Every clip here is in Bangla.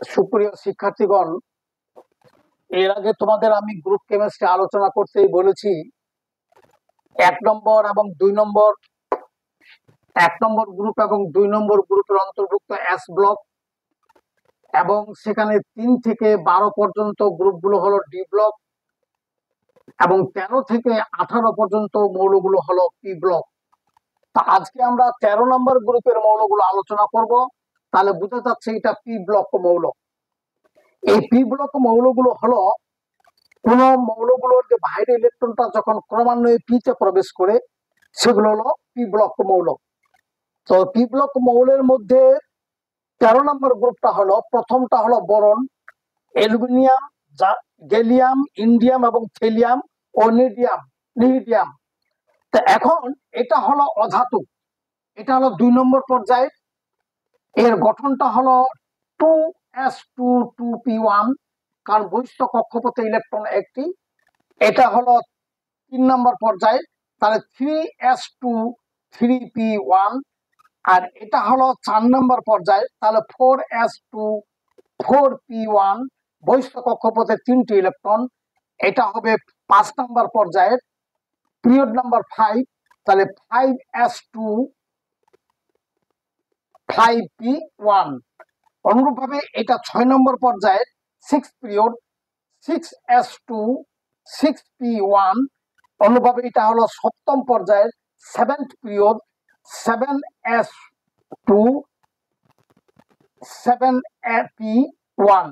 সুপ্রিয় শিক্ষার্থীগণ, এর আগে তোমাদের আমি গ্রুপ কেমিস্ট্রি আলোচনা করতেই বলেছি 1 নম্বর এবং 2 নম্বর 1 নম্বর গ্রুপ এবং 2 নম্বর গ্রুপের অন্তর্ভুক্ত এস ব্লক এবং সেখানে 3 থেকে 12 পর্যন্ত গ্রুপগুলো হলো ডি ব্লক এবং 13 থেকে 18 পর্যন্ত মৌলগুলো হলো পি ব্লক। তা আজকে আমরা 13 নম্বর গ্রুপের মৌলগুলো আলোচনা করব। তাহলে বোঝা যাচ্ছে এটা পি ব্লক মৌল। এই পি ব্লক মৌলগুলো হলো কোন মৌলগুলোর যে বাইরে ইলেকট্রনটা যখন ক্রমান্বয়ে পিতে প্রবেশ করে সেগুলো হলো পি ব্লক মৌল। তো পি ব্লক মৌলের মধ্যে 13 নম্বর গ্রুপটা হলো, প্রথমটা হলো বোরন, অ্যালুমিনিয়াম, গ্যালিয়াম, ইন্ডিয়াম এবং থেলিয়াম ও নিহিডিয়াম। তো এখন এটা হলো অধাতু, এটা হলো 2 নম্বর পর্যায়ে। এর গঠনটা হলো 2s2 2p1, কারণ বহিস্থ কক্ষপথে ইলেকট্রন একটি। এটা হলো 3 নম্বর পর্যায়ে, তাহলে 3s2 3p1। আর এটা হলো 4 নম্বর পর্যায়ে, তাহলে 4s2 4p1, বহিস্থ কক্ষপথে 3টি ইলেকট্রন। এটা হবে 5 নম্বর পর্যায়ের, পিরিয়ড নাম্বার 5, তাহলে 5s2 5p1। অনুরূপভাবে এটা 6 নম্বর পর্যায়ের 6 পিরিয়ড, 6s2 6p1। অনুরূপভাবে এটা হলো 7ম পর্যায়ের 7th পিরিয়ড, 7s2 7p1,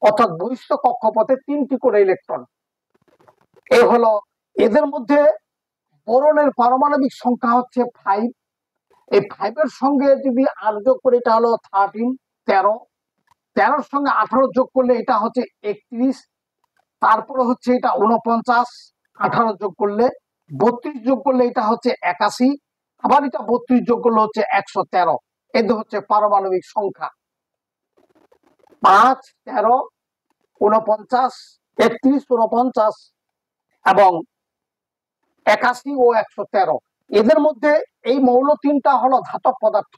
অর্থাৎ বহিস্থ কক্ষপথে 3টি করে ইলেকট্রন। এই হলো এদের মধ্যে বোরনের পারমাণবিক সংখ্যা হচ্ছে 5। এই 5-এর সঙ্গে যদি 8 যোগ করে এটা হলো 13, 13-র সঙ্গে 18 যোগ করলে এটা হচ্ছে 31, তারপরে হচ্ছে এটা 49, 18 যোগ করলে 32 যোগ করলে এটা হচ্ছে 81, আবার এটা 32 যোগ করলে হচ্ছে 113। এদের হচ্ছে পারমাণবিক সংখ্যা 5, 13, 49, 31, 49 এবং 81 ও 113। এদের মধ্যে এই মৌল 3টা হলো ধাতব পদার্থ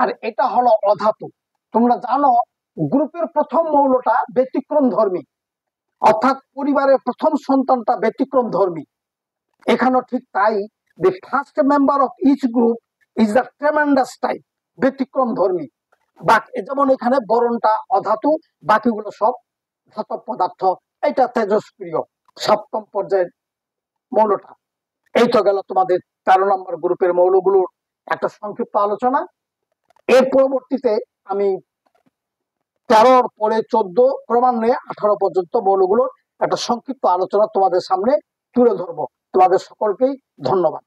আর এটা হলো অধাতু। তোমরা জানো গ্রুপের প্রথম মৌলটা ব্যতিক্রম ধর্মী, অর্থাৎ পরিবারের প্রথম সন্তানটা ব্যতিক্রম ধর্মী। এখানেও ঠিক তাই, the first member of each group is the tremendous type, ব্যতিক্রম ধর্মী। যেমন এখানে বোরনটা অধাতু, বাকিগুলো সব ধাতব পদার্থ। এটা তেজস্ক্রিয় 7ম পর্যায়ের মৌলটা। এই তো গেল তোমাদের 13 নম্বর গ্রুপের মৌলগুলোর একটা সংক্ষিপ্ত আলোচনা। এর পরবর্তীতে আমি 13-র পরে 14 ক্রমান্বয়ে 18 পর্যন্ত মৌলগুলোর একটা সংক্ষিপ্ত আলোচনা তোমাদের সামনে তুলে ধরবো। তোমাদের সকলকেই ধন্যবাদ।